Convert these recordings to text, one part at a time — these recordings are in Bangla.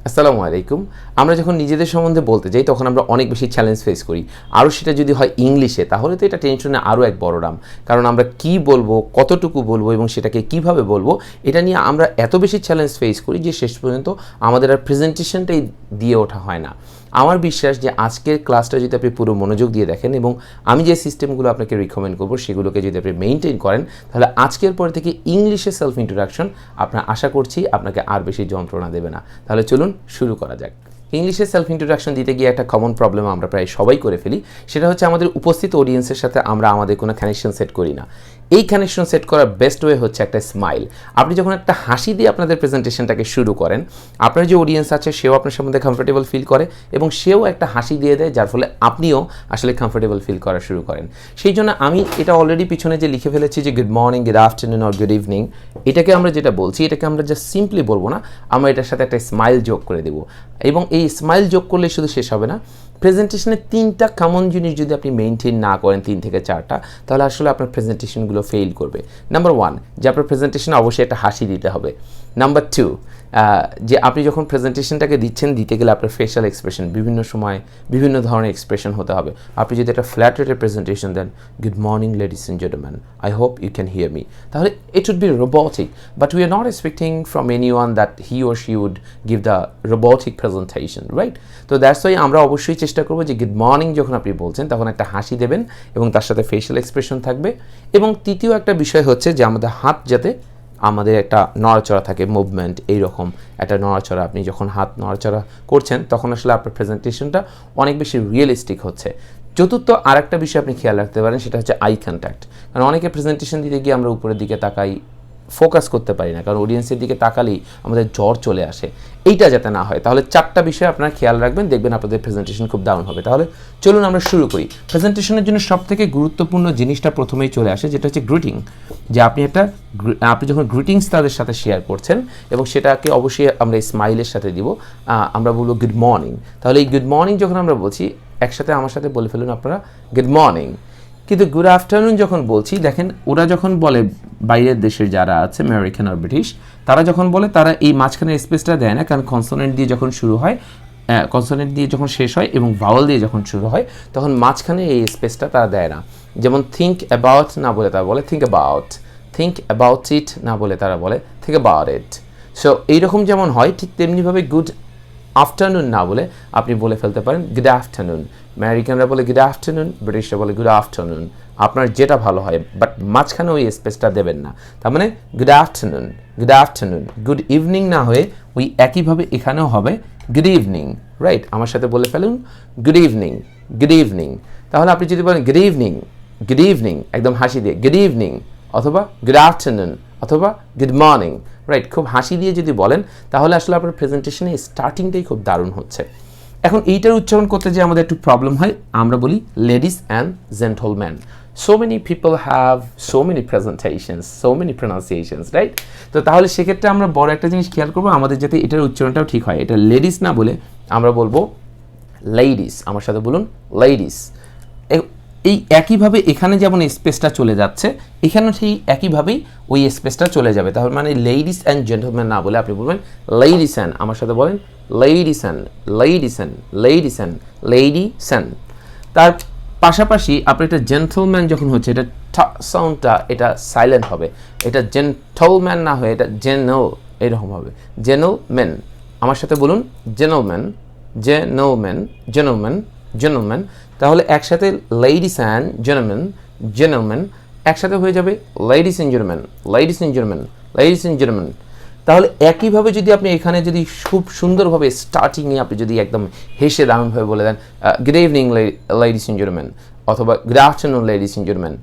আসসালামু আলাইকুম। আমরা যখন নিজেদের সম্বন্ধে বলতে যাই তখন আমরা অনেক বেশি চ্যালেঞ্জ ফেস করি, আরও সেটা যদি হয় ইংলিশে তাহলে তো এটা টেনশনে আরও এক বড় নাম। কারণ আমরা কি বলবো, কতটুকু বলবো এবং সেটাকে কিভাবে বলবো এটা নিয়ে আমরা এত বেশি চ্যালেঞ্জ ফেস করি যে শেষ পর্যন্ত আমাদের আর প্রেজেন্টেশনটাই দিয়ে ওঠা হয় না। আমার বিশ্বাস যে আজকের ক্লাসটা যদি আপনি পুরো মনোযোগ দিয়ে দেখেন এবং আমি যে সিস্টেমগুলো আপনাকে রিকমেন্ড করবো সেগুলোকে যদি আপনি মেনটেন করেন তাহলে আজকের পর থেকে ইংলিশে সেলফ ইন্ট্রোডাকশন আপনার আশা করছি আপনাকে আর বেশি যন্ত্রণা দেবে না। তাহলে চলুন শুরু করা যাক। ইংলিশে সেলফ ইন্ট্রোডাকশন দিতে গিয়ে একটা কমন প্রবলেম আমরা প্রায় সবাই করে ফেলি, সেটা হচ্ছে আমাদের উপস্থিত অডিয়েন্সের সাথে আমরা আমাদের কোনো কানেকশন সেট করি না। এই কানেকশন সেট করার বেস্ট ওয়ে হচ্ছে একটা স্মাইল। আপনি যখন একটা হাসি দিয়ে আপনাদের প্রেজেন্টেশনটাকে শুরু করেন, আপনার যে অডিয়েন্স আছে সেও আপনার সম্বন্ধে কমফোর্টেবল ফিল করে এবং সেও একটা হাসি দিয়ে দেয়, যার ফলে আপনিও আসলে কমফোর্টেবল ফিল করা শুরু করেন। সেই জন্য আমি এটা অলরেডি পিছনে যে লিখে ফেলেছি যে good morning, good afternoon or good evening, এটাকে আমরা যেটা বলছি এটাকে আমরা জাস্ট সিম্পলি বলবো না, আমরা এটার সাথে একটা স্মাইল যোগ করে দেবো। এবং এই স্মাইল যোগ করলে শুধু শেষ হবে না, প্রেজেন্টেশনে 3টা কমন জিনিস যদি আপনি মেনটেন না করেন, 3 থেকে 4টা, তাহলে আসলে আপনার প্রেজেন্টেশনগুলো ফেল করবে। নাম্বার 1, যে আপনার প্রেজেন্টেশনে অবশ্যই একটা হাসি দিতে হবে। নাম্বার 2, যে আপনি যখন প্রেজেন্টেশনটাকে দিতে গেলে আপনার ফেশিয়াল এক্সপ্রেশন বিভিন্ন সময় বিভিন্ন ধরনের এক্সপ্রেশন হতে হবে। আপনি যদি একটা ফ্ল্যাট রেটের প্রেজেন্টেশন দেন, good morning ladies and gentleman, I hope you can hear me, তাহলে it would be robotic, but we are not expecting from anyone that he or she would give the robotic presentation, right? তো দ্যাটস ওয়াই আমরা অবশ্যই চেষ্টা করবো যে গুড মর্নিং যখন আপনি বলছেন তখন একটা হাসি দেবেন এবং তার সাথে ফেশিয়াল এক্সপ্রেশন থাকবে। এবং তৃতীয় একটা বিষয় হচ্ছে যে আমাদের হাত যাতে আমাদের একটা নড়াচড়া থাকে, মুভমেন্ট, এইরকম একটা নড়াচড়া। আপনি যখন হাত নড়াচড়া করছেন তখন আসলে আপনার প্রেজেন্টেশনটা অনেক বেশি রিয়েলিস্টিক হচ্ছে। চতুর্থ আরেকটা বিষয় আপনি খেয়াল রাখতে পারেন, সেটা হচ্ছে আই কন্ট্যাক্ট। কারণ অনেকে প্রেজেন্টেশন দিতে গিয়ে আমরা উপরের দিকে তাকাই, ফোকাস করতে পারি না, কারণ অডিয়েন্সের দিকে তাকালেই আমাদের জ্বর চলে আসে। এইটা যাতে না হয়, তাহলে 4টা বিষয় আপনারা খেয়াল রাখবেন, দেখবেন আপনাদের প্রেজেন্টেশন খুব দারুণ হবে। তাহলে চলুন আমরা শুরু করি। প্রেজেন্টেশনের জন্য সবথেকে গুরুত্বপূর্ণ জিনিসটা প্রথমেই চলে আসে, যেটা হচ্ছে গ্রিটিং। যে আপনি যখন গ্রিটিংস তাদের সাথে শেয়ার করছেন এবং সেটাকে অবশ্যই আমরা স্মাইলের সাথে দিব। আমরা বলবো গুড মর্নিং, তাহলে এই গুড মর্নিং যখন আমরা বলছি একসাথে আমার সাথে বলে ফেলুন আপনারা গুড মর্নিং। কিন্তু গুড আফটারনুন যখন বলছি, দেখেন ওরা যখন বলে, বাইরের দেশের যারা আছে আমেরিকান আর ব্রিটিশ, তারা যখন বলে তারা এই মাঝখানের স্পেসটা দেয় না, কারণ কনসোনেন্ট দিয়ে যখন শুরু হয়, কনসোনেন্ট দিয়ে যখন শেষ হয় এবং ভাওয়াল দিয়ে যখন শুরু হয় তখন মাঝখানে এই স্পেসটা তারা দেয় না। যেমন থিঙ্ক অ্যাবাউট না বলে তারা বলে think about, think about it না বলে তারা বলে থিঙ্ক অ্যাবাউট ইট। সো এইরকম যেমন হয় ঠিক তেমনিভাবে গুড আফটারনুন না বলে আপনি বলে ফেলতে পারেন গুড আফটারনুন। আমেরিকানরা বলে গুড আফটারনুন, ব্রিটিশরা বলে গুড আফটারনুন, আপনার যেটা ভালো হয়, বাট মাঝখানে ওই স্পেসটা দেবেন না। তার মানে good afternoon, good afternoon. Good evening না হয়ে ওই একইভাবে এখানেও হবে গুড ইভিনিং, রাইট? আমার সাথে বলে ফেলুন গুড ইভিনিং, গুড ইভিনিং। তাহলে আপনি যদি বলেন গুড ইভিনিং, গুড ইভিনিং একদম হাসি দিয়ে গুড ইভিনিং, অথবা গুড আফটারনুন, অথবা গুড মর্নিং, রাইট? খুব হাসি দিয়ে যদি বলেন তাহলে আসলে আপনার প্রেজেন্টেশনে স্টার্টিংটাই খুব দারুণ হচ্ছে। এখন এইটার উচ্চারণ করতে যে আমাদের একটু প্রবলেম হয়, আমরা বলি ladies and gentleman. So many people have so many presentations, so many pronunciations, right? তো তাহলে সেক্ষেত্রে আমরা বড় একটা জিনিস খেয়াল করবো, আমাদের যাতে এটার উচ্চারণটাও ঠিক হয়। এটা লেডিস না বলে আমরা বলবো লেডিস। আমার সাথে বলুন লেডিস। এই একইভাবে এখানে যেমন স্পেসটা চলে যাচ্ছে, এখানেও সেই একইভাবেই ওই স্পেসটা চলে যাবে। তাহলে মানে লেডিস অ্যান্ড জেন্টলম্যান না বলে আপনি বলবেন লেডিস অ্যান্ড। আমার সাথে বলেন ladies and, ladies and, ladies and, ladies and. তার পাশাপাশি আপনার এটা জেন্টলম্যান যখন হচ্ছে, এটা সাউন্ডটা এটা সাইলেন্ট হবে। এটা জেন্টলম্যান না হয়ে এটা জেনল এরকম হবে, জেন্টলম্যান। আমার সাথে বলুন জেন্টলম্যান, জেন্টলম্যান, জেন্টলম্যান, জেন্টলম্যান। তাহলে একসাথে লেডিস অ্যান্ড জেন্টলম্যান, জেন্টলম্যান একসাথে হয়ে যাবে ladies and gentleman, ladies and gentleman, ladies and gentleman. তাহলে একইভাবে যদি আপনি এখানে যদি খুব সুন্দরভাবে স্টার্টিংয়ে আপনি যদি একদম হেসে দারুণভাবে বলে দেন good evening ladies and gentleman, অথবা good afternoon ladies and gentleman,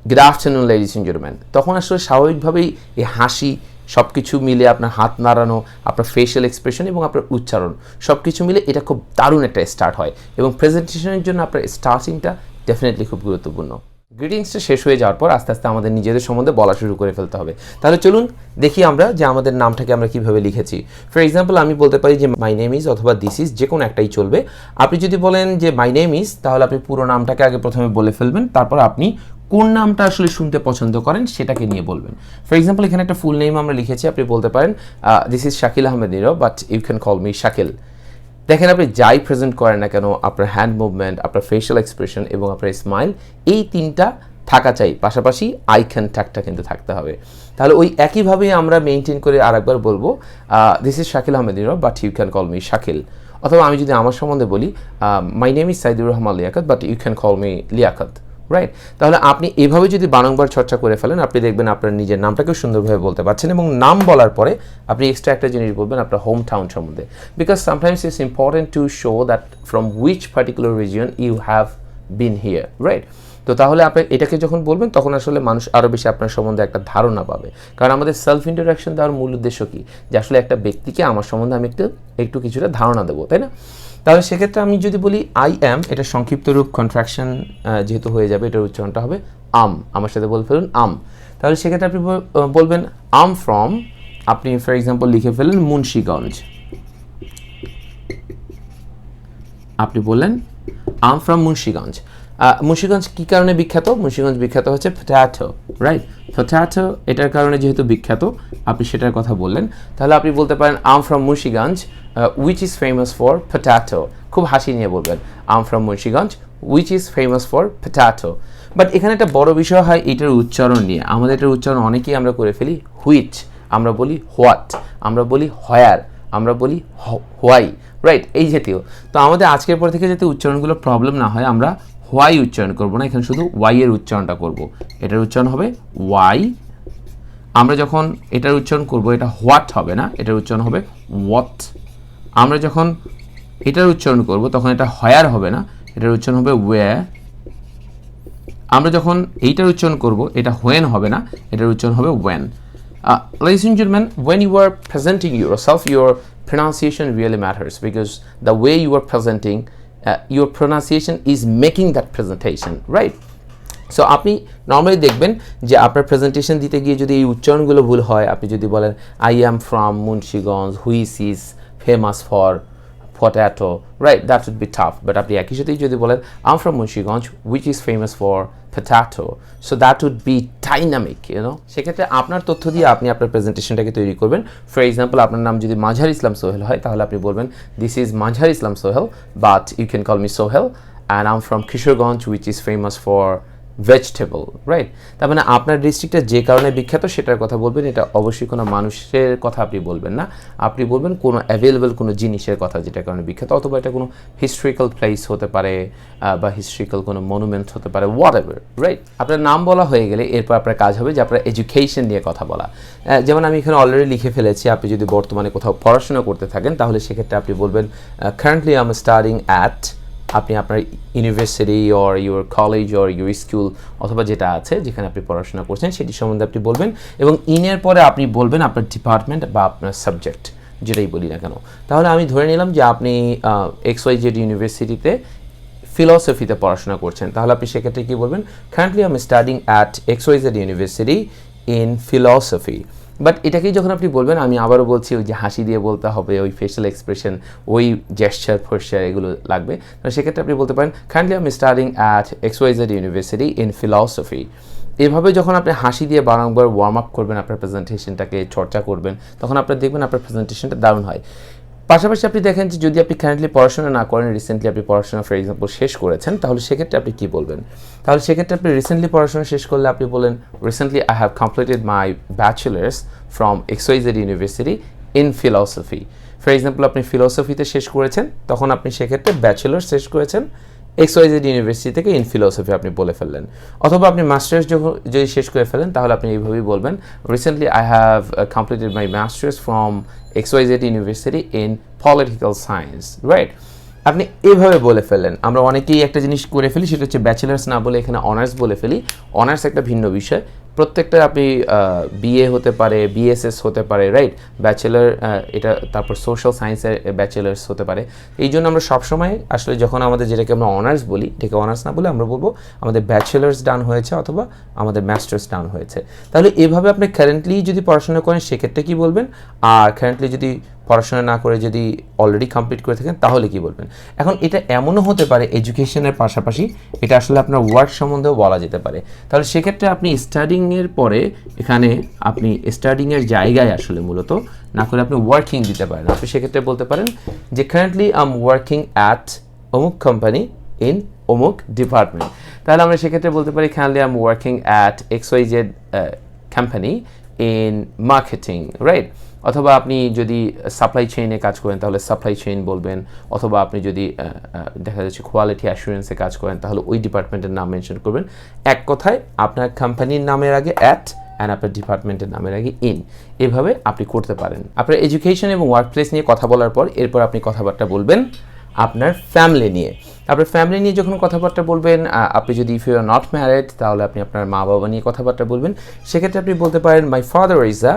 good afternoon ladies and gentleman, তখন আসলে স্বাভাবিকভাবেই এই হাসি সব কিছু মিলে আপনার হাত নাড়ানো, আপনার ফেশিয়াল এক্সপ্রেশন এবং আপনার উচ্চারণ সব কিছু মিলে এটা খুব দারুণ একটা স্টার্ট হয়। এবং প্রেজেন্টেশনের জন্য আপনার স্টার্টিংটা ডেফিনেটলি খুব গুরুত্বপূর্ণ। গ্রিটিংসটা শেষ হয়ে যাওয়ার পর আস্তে আস্তে আমাদের নিজেদের সম্বন্ধে বলা শুরু করে ফেলতে হবে। তাহলে চলুন দেখি আমরা যে আমাদের নামটাকে আমরা কীভাবে লিখেছি। ফর এক্সাম্পল আমি বলতে পারি যে মাই নেম ইজ অথবা দিস ইজ, যে কোনো একটাই চলবে। আপনি যদি বলেন যে মাই নেম ইজ, তাহলে আপনি পুরো নামটাকে আগে প্রথমে বলে ফেলবেন, তারপর আপনি কোন নামটা আসলে শুনতে পছন্দ করেন সেটাকে নিয়ে বলবেন। ফর এক্সাম্পল এখানে একটা ফুল নেম আমরা লিখেছি, আপনি বলতে পারেন this is Shakil Ahmed Nirob but you can call me Shakil. দেখেন আপনি যাই প্রেজেন্ট করেন না কেন, আপনার হ্যান্ড মুভমেন্ট, আপনার ফেশিয়াল এক্সপ্রেশন এবং আপনার স্মাইল, এই তিনটা থাকা চাই, পাশাপাশি আই কন্ট্যাক্টটা কিন্তু থাকতে হবে। তাহলে ওই একইভাবেই আমরা মেনটেন করে আরেকবার বলবো this is Shakil Ahmed Nirob but you can call me Shakil. অথবা আমি যদি আমার সম্বন্ধে বলি my name is Saidur Rahman Liakat but you can call me Liakat, right? তাহলে আপনি এভাবে যদি বারংবার চর্চা করে ফেলেন, আপনি দেখবেন আপনার নিজের নামটাকেও সুন্দরভাবে বলতে পারছেন। এবং নাম বলার পরে আপনি এক্সট্রা একটা জিনিস বলবেন আপনার হোম টাউন সম্বন্ধে, because sometimes it's important to show that from which particular region you have been here, right? তো তাহলে আপনি এটাকে যখন বলবেন তখন আসলে মানুষ আরও বেশি আপনার সম্বন্ধে একটা ধারণা পাবে। কারণ আমাদের সেলফ ইন্ট্রোডাকশন দেওয়ার মূল উদ্দেশ্য কী, যে আসলে একটা ব্যক্তিকে আমার সম্বন্ধে আমি একটু কিছুটা ধারণা দেবো, তাই না? তাহলে সেক্ষেত্রে আমি যদি বলি আই অ্যাম, এটা সংক্ষিপ্ত রূপ কন্ট্রাকশন যেহেতু হয়ে যাবে, এটার উচ্চারণটা হবে আমার সাথে বলে ফেলুন তাহলে সেক্ষেত্রে আপনি বলবেন আম ফ্রম, আপনি ফর এক্সাম্পল লিখে ফেললেন মুন্সিগঞ্জ, আপনি বললেন আম ফ্রম মুন্সিগঞ্জ। মুন্সিগঞ্জ কী কারণে বিখ্যাত? মুন্সিগঞ্জ বিখ্যাত হচ্ছে পটাটো, রাইট? পটাটো এটার কারণে যেহেতু বিখ্যাত, আপনি সেটার কথা বললেন। তাহলে আপনি বলতে পারেন I'm from Munshiganj which is famous for potato. খুব হাসি নিয়ে বলবেন I'm from Munshiganj which is famous for potato. But এখানে একটা বড় বিষয় হয় এটার উচ্চারণ নিয়ে। আমাদের এটার উচ্চারণ অনেকেই আমরা করে ফেলি হুইচ, আমরা বলি হোয়াট, আমরা বলি হোয়ার, আমরা বলি হোয়াই, রাইট? এই জাতীয়। তো আমাদের আজকের পর থেকে যাতে উচ্চারণগুলো প্রবলেম না হয়, আমরা হোয়াই উচ্চারণ করব না, এখানে শুধু ওয়াই এর উচ্চারণটা করব। এটার উচ্চারণ হবে ওয়াই। আমরা যখন এটার উচ্চারণ করব, এটা হোয়াট হবে না, এটার উচ্চারণ হবে ওয়াট। আমরা যখন এটার উচ্চারণ করব তখন এটা হয়ার হবে না, এটার উচ্চারণ হবে ওয়ে। আমরা যখন এইটার উচ্চারণ করব, এটা হোয়েন হবে না, এটার উচ্চারণ হবে when. Ladies and gentlemen, when you are presenting yourself, your pronunciation really matters because the way you are presenting, your pronunciation is making that presentation, right? So আপনি নর্মালি দেখবেন যে আপনার প্রেজেন্টেশন দিতে গিয়ে যদি এই উচ্চারণগুলো ভুল হয়, আপনি যদি বলেন I am from Munshiganj which is famous for potato, right? That would be tough. But আপনি একই সাথেই যদি বলেন I'm from Munshiganj which is famous for potato, so that would be dynamic, সেক্ষেত্রে আপনার তথ্য দিয়ে আপনি আপনার প্রেজেন্টেশনটাকে তৈরি করবেন। ফর এক্সাম্পল আপনার নাম যদি মাঝার ইসলাম সোহেল হয়, তাহলে আপনি বলবেন this is Majhar Islam Sohel but you can call me Sohel and I'm from Kishoreganj which is famous for vegetable, right? তার মানে আপনার ডিস্ট্রিক্টটা যে কারণে বিখ্যাত সেটার কথা বলবেন। এটা অবশ্যই কোনো মানুষের কথা আপনি বলবেন না, আপনি বলবেন কোনো অ্যাভেলেবল কোনো জিনিসের কথা যেটার কারণে বিখ্যাত, অথবা এটা কোনো হিস্ট্রিক্যাল প্লেস হতে পারে বা হিস্ট্রিক্যাল কোনো মনুমেন্ট হতে পারে, হোয়াট এভার, রাইট? আপনার নাম বলা হয়ে গেলে এরপর আপনার কাজ হবে যে আপনার এডুকেশন নিয়ে কথা বলা। যেমন আমি এখানে অলরেডি লিখে ফেলেছি, আপনি যদি বর্তমানে কোথাও পড়াশোনা করতে থাকেন তাহলে সেক্ষেত্রে আপনি বলবেন currently I am studying at, আপনি আপনার university or your college or your school অথবা যেটা আছে যেখানে আপনি পড়াশোনা করছেন সেটি সম্বন্ধে আপনি বলবেন। এবং ইনের পরে আপনি বলবেন আপনার ডিপার্টমেন্ট বা আপনার সাবজেক্ট, যেটাই বলি না কেন। তাহলে আমি ধরে নিলাম যে আপনি XYZ ইউনিভার্সিটিতে ফিলসফিতে পড়াশোনা করছেন, তাহলে আপনি সেক্ষেত্রে কী বলবেন? Currently I am studying at XYZ university in philosophy. But এটাকেই যখন আপনি বলবেন, আমি আবারও বলছি ওই যে হাসি দিয়ে বলতে হবে, ওই ফেশিয়াল এক্সপ্রেশন, ওই জেস্চার ফোর্চার এগুলো লাগবে। তো সেক্ষেত্রে আপনি বলতে পারেন currently I am studying at XYZ university in philosophy. এভাবে যখন আপনি হাসি দিয়ে বারংবার ওয়ার্ম আপ করবেন, আপনার প্রেজেন্টেশনটাকে চর্চা করবেন, তখন আপনার দেখবেন আপনার প্রেজেন্টেশনটা দারুণ হয়। পাশাপাশি আপনি দেখেন যে যদি আপনি কারেন্টলি পড়াশোনা না করেন, রিসেন্টলি আপনি পড়াশোনা ফর এক্সাম্পল শেষ করেছেন, তাহলে সেক্ষেত্রে আপনি কী বলবেন? তাহলে সেক্ষেত্রে আপনি রিসেন্টলি পড়াশোনা শেষ করলে আপনি বলেন recently I have completed my bachelors from XYZ university in philosophy. For example আপনি ফিলসফিতে শেষ করেছেন, তখন আপনি সেক্ষেত্রে ব্যাচেলার্স শেষ করেছেন XYZ ইউনিভার্সিটি থেকে ইন ফিলসফি আপনি বলে ফেললেন। অথবা আপনি মাস্টার্স যদি শেষ করে ফেলেন তাহলে আপনি এইভাবেই বলবেন recently I have completed my masters from XYZ university in political science, right? আপনি এভাবে বলে ফেললেন। আমরা অনেকেই একটা জিনিস করে ফেলি, সেটা হচ্ছে ব্যাচেলার্স না বলে এখানে অনার্স বলে ফেলি। অনার্স একটা ভিন্ন বিষয়, প্রত্যেকটা আপনি বিএ হতে পারে, বিএসএস হতে পারে, রাইট? ব্যাচেলার এটা, তারপর সোশ্যাল সায়েন্সের ব্যাচেলার্স হতে পারে। এই জন্য আমরা সবসময় আসলে যখন আমাদের যেটাকে আমরা অনার্স বলি, এটাকে অনার্স না বলে আমরা বলবো আমাদের ব্যাচেলার্স ডান হয়েছে অথবা আমাদের মাস্টার্স ডান হয়েছে। তাহলে এভাবে আপনি কারেন্টলি যদি পড়াশোনা করেন সেক্ষেত্রে কী বলবেন? আর কারেন্টলি যদি পড়াশোনা না করে যদি অলরেডি কমপ্লিট করে থাকেন তাহলে কি বলবেন। এখন এটা এমনও হতে পারে এডুকেশনের পাশাপাশি এটা আসলে আপনার ওয়ার্ক সম্বন্ধেও বলা যেতে পারে। তাহলে সেক্ষেত্রে আপনি স্টাডিংয়ের পরে এখানে আপনি স্টাডিংয়ের জায়গায় আসলে মূলত না করে আপনি ওয়ার্কিং দিতে পারেন। আপনি সেক্ষেত্রে বলতে পারেন যে currently I am working at অমুক কোম্পানি ইন অমুক ডিপার্টমেন্ট। তাহলে আমরা সেক্ষেত্রে বলতে পারি currently I am working at XYZ company in marketing, right. অথবা আপনি যদি সাপ্লাই চেইনে কাজ করেন তাহলে সাপ্লাই চেইন বলবেন, অথবা আপনি যদি দেখা যাচ্ছে কোয়ালিটি অ্যাসুরেন্সে কাজ করেন তাহলে ওই ডিপার্টমেন্টের নাম মেনশন করবেন। এক কথায় আপনার কোম্পানির নামের আগে অ্যাট অ্যান্ড আপনার ডিপার্টমেন্টের নামের আগে ইন, এভাবে আপনি করতে পারেন। আপনার এডুকেশন এবং ওয়ার্ক প্লেস নিয়ে কথা বলার পর এরপর আপনি কথাবার্তা বলবেন আপনার ফ্যামিলি নিয়ে। আপনার ফ্যামিলি নিয়ে যখন কথাবার্তা বলবেন, আপনি যদি if you are not married তাহলে আপনি আপনার মা বাবা নিয়ে কথাবার্তা বলবেন। সেক্ষেত্রে আপনি বলতে পারেন মাই ফাদার ইজ আ,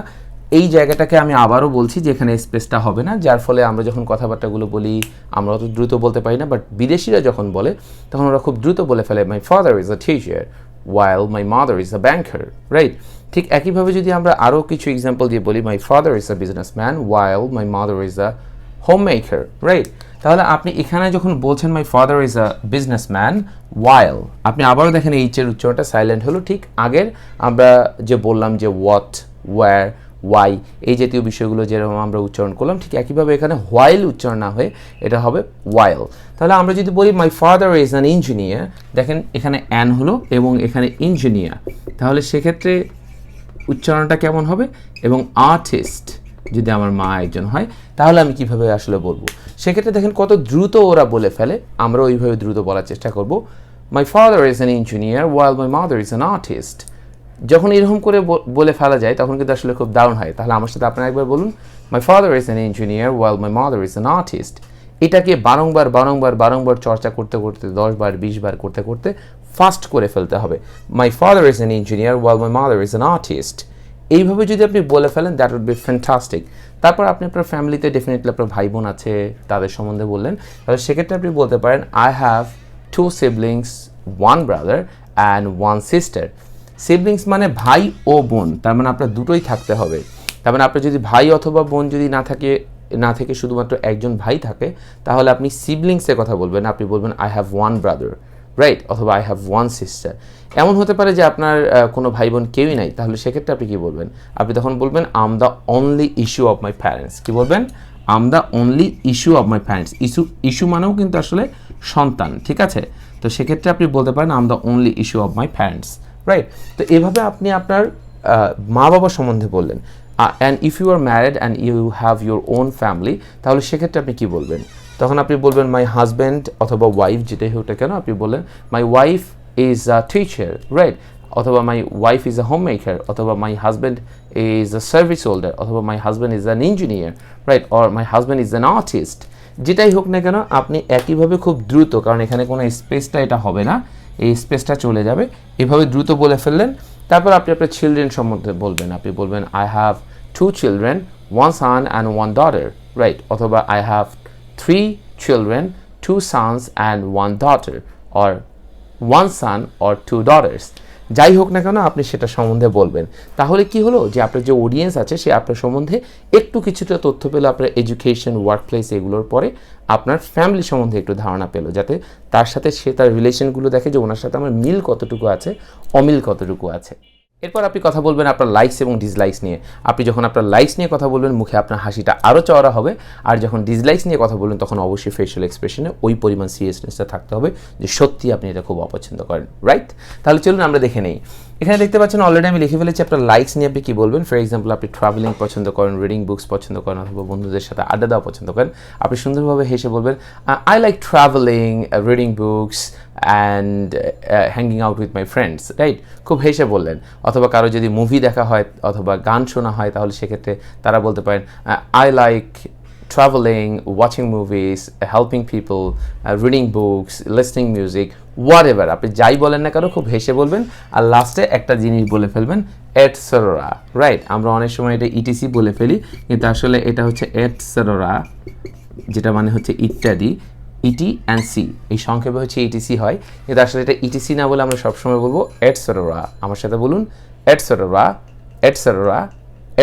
এই জায়গাটাকে আমি আবারও বলছি যে এখানে স্পেসটা হবে না, যার ফলে আমরা যখন কথাবার্তাগুলো বলি আমরা অত দ্রুত বলতে পারি না, বাট বিদেশিরা যখন বলে তখন ওরা খুব দ্রুত বলে ফেলে my father is a teacher while my mother is a banker, right? ঠিক একইভাবে যদি আমরা আরও কিছু এক্সাম্পল দিয়ে বলি my father is a businessman while my mother is a homemaker, right? তাহলে আপনি এখানে যখন বলছেন my father is a businessman while, আপনি আবারও দেখেন এইচের উচ্চারণটা সাইলেন্ট হলো। ঠিক আগের আমরা যে বললাম যে হোয়াট, ওয়্যার, ওয়াই এই জাতীয় বিষয়গুলো যেরকম আমরা উচ্চারণ করলাম ঠিক একইভাবে এখানে হোয়াইল উচ্চারণ না হয়ে এটা হবে ওয়াইল। তাহলে আমরা যদি বলি my father is an engineer, দেখেন এখানে অ্যান হলো এবং এখানে ইঞ্জিনিয়ার, তাহলে সেক্ষেত্রে উচ্চারণটা কেমন হবে। এবং আর্টিস্ট যদি আমার মা একজন হয় তাহলে আমি কিভাবে আসলে বলবো। সেক্ষেত্রে দেখেন কত দ্রুত ওরা বলে ফেলে, আমরা ওইভাবে দ্রুত বলার চেষ্টা করব। My father is an engineer while my mother is an artist. যখন এরকম করে বলে ফেলা যায় তখন কিন্তু আসলে খুব দারুণ হয়। তাহলে আমার সাথে আপনারা একবার বলুন my father is an engineer while my mother is an artist. এটাকে বারংবার বারংবার বারংবার চর্চা করতে করতে 10 বার 20 বার করতে করতে ফাস্ট করে ফেলতে হবে। My father is an engineer while my mother is an artist. এইভাবে যদি আপনি বলে ফেলেন দ্যাট উড বি ফ্যান্টাস্টিক। তারপর আপনি আপনার ফ্যামিলিতে ডেফিনেটলি আপনার ভাই বোন আছে তাদের সম্বন্ধে বললেন, তাহলে সেক্ষেত্রে আপনি বলতে পারেন I have 2 siblings, 1 brother and 1 sister. Siblings মানে ভাই ও বোন, তার মানে আপনার দুটোই থাকতে হবে। তার মানে আপনার যদি ভাই অথবা বোন যদি না থেকে শুধুমাত্র একজন ভাই থাকে তাহলে আপনি সিবলিংসের কথা বলবেন, আপনি বলবেন আই হ্যাভ 1 brother, রাইট, অথবা আই হ্যাভ 1 sister। এমন হতে পারে যে আপনার কোনো ভাই বোন কেউই নাই, তাহলে সেক্ষেত্রে আপনি কী বলবেন, আপনি তখন বলবেন I am the only issue of my parents. কী বলবেন, I am the only issue of my parents. Issue মানেও কিন্তু আসলে সন্তান, ঠিক আছে। তো সেক্ষেত্রে আপনি বলতে পারেন I am the only issue of my parents, right. তো এভাবে আপনি আপনার মা বাবা সম্বন্ধে বললেন। And if you are married and you have your own family, তাহলে সেক্ষেত্রে আপনি কী বলবেন, তখন আপনি বলবেন মাই হাজব্যান্ড অথবা ওয়াইফ যেটাই হোক না কেন, আপনি বললেন my wife is a teacher, right, অথবা my wife is a home maker, অথবা my husband is a service holder, অথবা my husband is an engineer, right, or my husband is an artist. যেটাই হোক না কেন আপনি একইভাবে খুব দ্রুত, কারণ এখানে কোনো স্পেসটা এটা হবে না, এই স্পেসটা চলে যাবে, এভাবে দ্রুত বলে ফেললেন। তারপর আপনি আপনার চিলড্রেন সম্বন্ধে বলবেন, আপনি বলবেন I have 2 children, 1 son and 1 daughter, right, অথবা I have 3 children, 2 sons and 1 daughter, or 1 son or 2 daughters। যাই হোক না কেন আপনি সেটা সম্বন্ধে বলবেন। তাহলে কি হলো যে আপনার যে অডিয়েন্স আছে সে আপনার সম্বন্ধে একটু কিছুটা তথ্য পেলো, আপনার এডুকেশন, ওয়ার্ক প্লেস এগুলোর পরে আপনার ফ্যামিলি সম্বন্ধে একটু ধারণা পেলো, যাতে তার সাথে সে তার রিলেশনগুলো দেখে যে ওনার সাথে আমার মিল কতটুকু আছে, অমিল কতটুকু আছে। এরপর আপনি কথা বলবেন আপনার লাইকস এবং ডিসলাইকস নিয়ে। আপনি যখন আপনার লাইকস নিয়ে কথা বলবেন মুখে আপনার হাসিটা আরও চওড়া হবে, আর যখন ডিসলাইকস নিয়ে কথা বলবেন তখন অবশ্যই ফেশিয়াল এক্সপ্রেশনে ওই পরিমাণ সিরিয়াসনেসটা থাকতে হবে যে সত্যি আপনি এটা খুব অপছন্দ করেন, রাইট। তাহলে চলুন আমরা দেখে নেই। এখানে দেখতে পাচ্ছেন অলরেডি আমি লিখে ফেলেছি আপনার লাইকস নিয়ে আপনি কী বলবেন। ফর এক্সাম্পল আপনি ট্রাভেলিং পছন্দ করেন, রিডিং বুকস পছন্দ করেন, অথবা বন্ধুদের সাথে আড্ডা দেওয়া পছন্দ করেন, আপনি সুন্দরভাবে হেসে বলবেন I like travelling, reading books and hanging out with my friends, right, খুব হেসে বললেন। অথবা কারো যদি মুভি দেখা হয় অথবা গান শোনা হয় তাহলে সেক্ষেত্রে তারা বলতে পারেন I like traveling, watching movies, helping people, reading books, listening music, whatever, আপনি যাই বলেন না কেন খুব হেসে বলবেন, আর লাস্টে একটা জিনিস বলে ফেলবেন এটসেটরা, রাইট। আমরা অনেক সময় এটা ইটিসি বলে ফেলি, কিন্তু আসলে এটা হচ্ছে এটসেটরা, যেটা মানে হচ্ছে ইত্যাদি, ইটি অ্যান্ড সি, এই সংক্ষেপে হচ্ছে ইটিসি হয়, কিন্তু আসলে এটা ইটিসি না বলে আমরা সবসময় বলবো এটসেটরা। আমার সাথে বলুন এটসেটরা, এটসেটরা,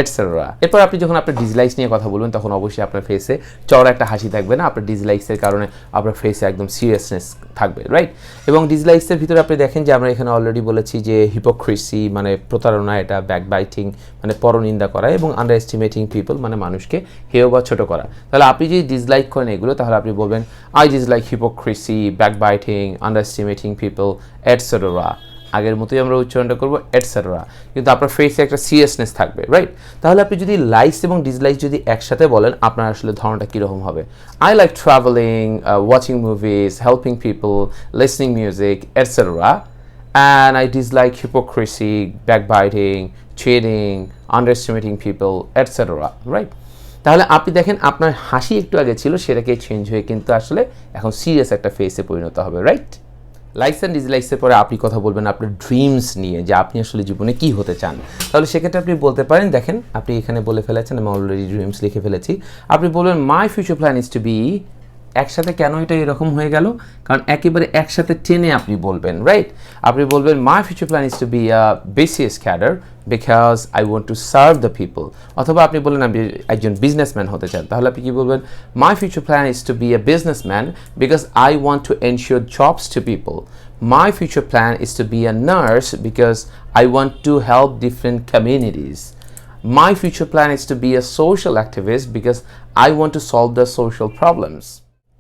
এটসেট্রা। এরপর আপনি যখন আপনার ডিসলাইকস নিয়ে কথা বলবেন তখন অবশ্যই আপনার ফেসে চওড়া একটা হাসি থাকবে না, আপনার ডিসলাইকসের কারণে আপনার ফেসে একদম সিরিয়াসনেস থাকবে, রাইট? এবং ডিসলাইকসের ভিতরে আপনি দেখেন যে আমরা এখানে অলরেডি বলেছি যে হিপোক্রেসি মানে প্রতারণা, এটা ব্যাকবাইটিং মানে পরনিন্দা করা, এবং আন্ডার এস্টিমেটিং পিপল মানে মানুষকে হেয় বা ছোটো করা। তাহলে আপনি যদি ডিসলাইক করেন এগুলো, তাহলে আপনি বলবেন I dislike hypocrisy, backbiting, under estimating people, etcetera. আগের মতোই আমরা উচ্চারণটা করবো এটসেট্রা, কিন্তু আপনার ফেসে একটা সিরিয়াসনেস থাকবে, রাইট? তাহলে আপনি যদি লাইকস এবং ডিসলাইকস যদি একসাথে বলেন, আপনার আসলে ধারণাটা কীরকম হবে? I like travelling, watching movies, helping people, listening music, etcetera, and I dislike hypocrisy, backbiting, cheating, underestimating people, etcetera, right? তাহলে আপনি দেখেন আপনার হাসি একটু আগে ছিল, সেটাকে চেঞ্জ হয়ে কিন্তু আসলে এখন সিরিয়াস একটা ফেসে পরিণত হবে, রাইট? লাইকস অ্যান্ড ডিসলাইকসের পরে আপনি কথা বলবেন আপনার ড্রিমস নিয়ে, যে আপনি আসলে জীবনে কী হতে চান। তাহলে সেক্ষেত্রে আপনি বলতে পারেন, দেখেন আপনি এখানে বলে ফেলেছেন, আমি অলরেডি ড্রিমস লিখে ফেলেছি। আপনি বলবেন my future plan is to be, একসাথে কেন এটা এরকম হয়ে গেল? কারণ একেবারে একসাথে টেনে আপনি বলবেন, রাইট? আপনি বলবেন my future plan is to be a BCS cadre because I want to serve the people. অথবা আপনি বললেন আপনি একজন বিজনেসম্যান হতে চান, তাহলে আপনি কি বলবেন my future plan is to be a businessman because I want to ensure jobs to people. My future plan is to be a nurse because I want to help different communities. My future plan is to be a social activist because I want to solve the social problems.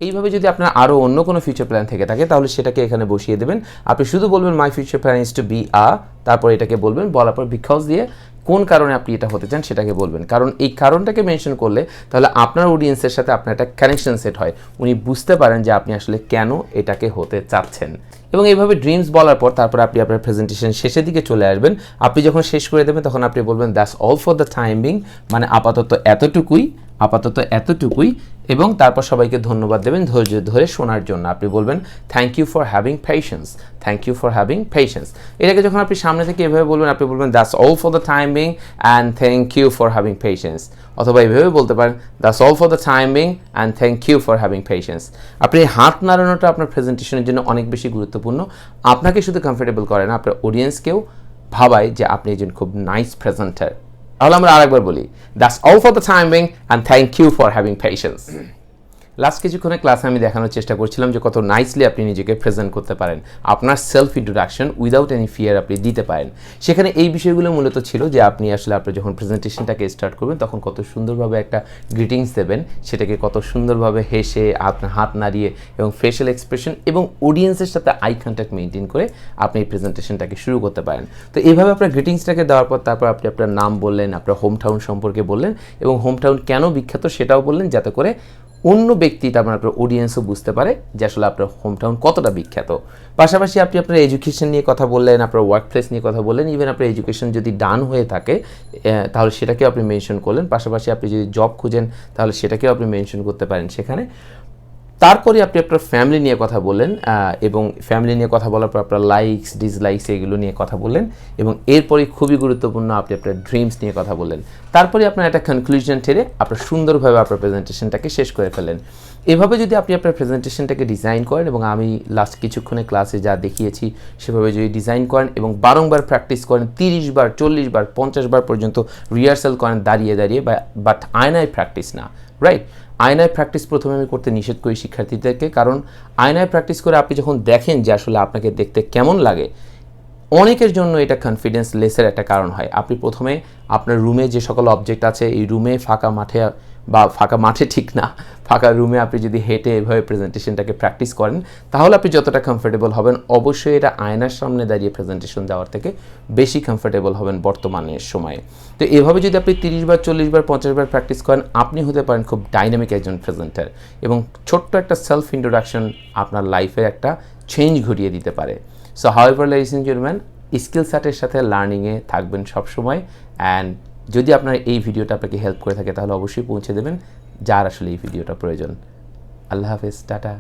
এইভাবে যদি আপনার আরও অন্য কোনো ফিউচার প্ল্যান থেকে থাকে, তাহলে সেটাকে এখানে বসিয়ে দেবেন। আপনি শুধু বলবেন my future plan is to be a, তারপর এটাকে বলবেন, বলার পর বিকজ দিয়ে কোন কারণে আপনি এটা হতে চান সেটাকে বলবেন। কারণ এই কারণটাকে মেনশন করলে তাহলে আপনার অডিয়েন্সের সাথে আপনার একটা কানেকশন সেট হয়, উনি বুঝতে পারেন যে আপনি আসলে কেন এটাকে হতে চাচ্ছেন। এবং এইভাবে ড্রিমস বলার পর তারপর আপনি আপনার প্রেজেন্টেশন শেষের দিকে চলে আসবেন। আপনি যখন শেষ করে দেবেন তখন আপনি বলবেন that's all for the time being, মানে আপাতত এতটুকুই, এবং তারপর সবাইকে ধন্যবাদ দেবেন ধৈর্য ধরে শোনার জন্য। আপনি বলবেন thank you for having patience, thank you for having patience. এটাকে যখন আপনি সামনে থেকে এভাবে বলবেন, আপনি বলবেন that's all for the time being and thank you for having patience. অথবা এইভাবে বলতে পারেন that's all for the time being and thank you for having patience. আপনি হাত নাড়ানোটা আপনার প্রেজেন্টেশনের জন্য অনেক বেশি গুরুত্বপূর্ণ। আপনাকে শুধু কমফোর্টেবল করে না, আপনার অডিয়েন্সকেও ভাবায় যে আপনি একজন খুব নাইস প্রেজেন্টার। তাহলে আমরা আরেকবার বলি that's all for the time being and thank you for having patience. Last কিছুক্ষণের ক্লাসে আমি দেখানোর চেষ্টা করছিলাম যে কত নাইসলি আপনি নিজেকে প্রেজেন্ট করতে পারেন, আপনার self introduction without any fear আপনি দিতে পারেন। সেখানে এই বিষয়গুলো মূলত ছিল যে আপনি আসলে আপনার যখন প্রেজেন্টেশনটাকে স্টার্ট করবেন তখন কত সুন্দরভাবে একটা গ্রিটিংস দেবেন, সেটাকে কত সুন্দরভাবে হেসে আপনার হাত নাড়িয়ে এবং ফেশিয়াল এক্সপ্রেশন এবং অডিয়েন্সের সাথে আই কন্ট্যাক্ট মেনটেন করে আপনি এই প্রেজেন্টেশনটাকে শুরু করতে পারেন। তো এইভাবে আপনার গ্রিটিংসটাকে দেওয়ার পর তারপর আপনি আপনার নাম বললেন, আপনার হোম টাউন সম্পর্কে বললেন এবং হোম টাউন কেন বিখ্যাত সেটাও বললেন, যাতে করে অন্য ব্যক্তি তারপর আপনার অডিয়েন্সও বুঝতে পারে যে আসলে আপনার হোম টাউন কতটা বিখ্যাত। পাশাপাশি আপনি আপনার এডুকেশন নিয়ে কথা বললেন, আপনার ওয়ার্ক প্লেস নিয়ে কথা বললেন, ইভেন আপনার এডুকেশন যদি ডান হয়ে থাকে তাহলে সেটাকেও আপনি মেনশন করলেন। পাশাপাশি আপনি যদি জব খুঁজেন তাহলে সেটাকেও আপনি মেনশন করতে পারেন সেখানে। তারপরে আপনি আপনার ফ্যামিলি নিয়ে কথা বললেন এবং ফ্যামিলি নিয়ে কথা বলার পর আপনার লাইকস ডিসলাইকস এগুলো নিয়ে কথা বললেন এবং এরপরে খুবই গুরুত্বপূর্ণ আপনি আপনার ড্রিমস নিয়ে কথা বললেন। তারপরে আপনার একটা কনক্লুশন ঠেলে আপনার সুন্দরভাবে আপনার প্রেজেন্টেশনটাকে শেষ করে ফেলেন। এভাবে যদি আপনি আপনার প্রেজেন্টেশনটাকে ডিজাইন করেন এবং আমি লাস্ট কিছুক্ষণের ক্লাসে যা দেখিয়েছি সেভাবে যদি ডিজাইন করেন এবং বারংবার প্র্যাকটিস করেন, 30 বার 40 বার 50 বার পর্যন্ত রিহার্সাল করেন দাঁড়িয়ে বাট আয়নায় প্র্যাকটিস না, রাইট? আয়নায় প্র্যাকটিস প্রথমে আমি করতে নিষেধ করি শিক্ষার্থীদেরকে, কারণ আয়নায় প্র্যাকটিস করে আপনি যখন দেখেন যে আসলে আপনাকে দেখতে কেমন লাগে, অনেকের জন্য এটা কনফিডেন্স লেসের একটা কারণ হয়। আপনি প্রথমে আপনার রুমে যে সকল অবজেক্ট আছে এই রুমে ফাঁকা মাঠে ঠিক না, ফাঁকা রুমে আপনি যদি হেঁটে এভাবে প্রেজেন্টেশনটাকে প্র্যাকটিস করেন তাহলে আপনি যতটা কমফোর্টেবল হবেন, অবশ্যই এটা আয়নার সামনে দাঁড়িয়ে প্রেজেন্টেশন দেওয়ার থেকে বেশি কমফোর্টেবল হবেন বর্তমানের সময়ে। তো এভাবে যদি আপনি 30 বার 40 বার 50 বার প্র্যাকটিস করেন, আপনি হতে পারেন খুব ডাইনামিক একজন প্রেজেন্টার এবং ছোট্ট একটা সেলফ ইন্ট্রোডাকশন আপনার লাইফের একটা চেঞ্জ ঘটিয়ে দিতে পারে। So however ladies and gentleman, skill সেটের সাথে লার্নিংয়ে থাকবেন সবসময়। অ্যান্ড যদি আপনার এই ভিডিওটা আপনাকে হেল্প করে থাকে তাহলে অবশ্যই পৌঁছে দেবেন যার আসলে এই ভিডিওটা প্রয়োজন। আল্লাহ হাফেজ, টাটা।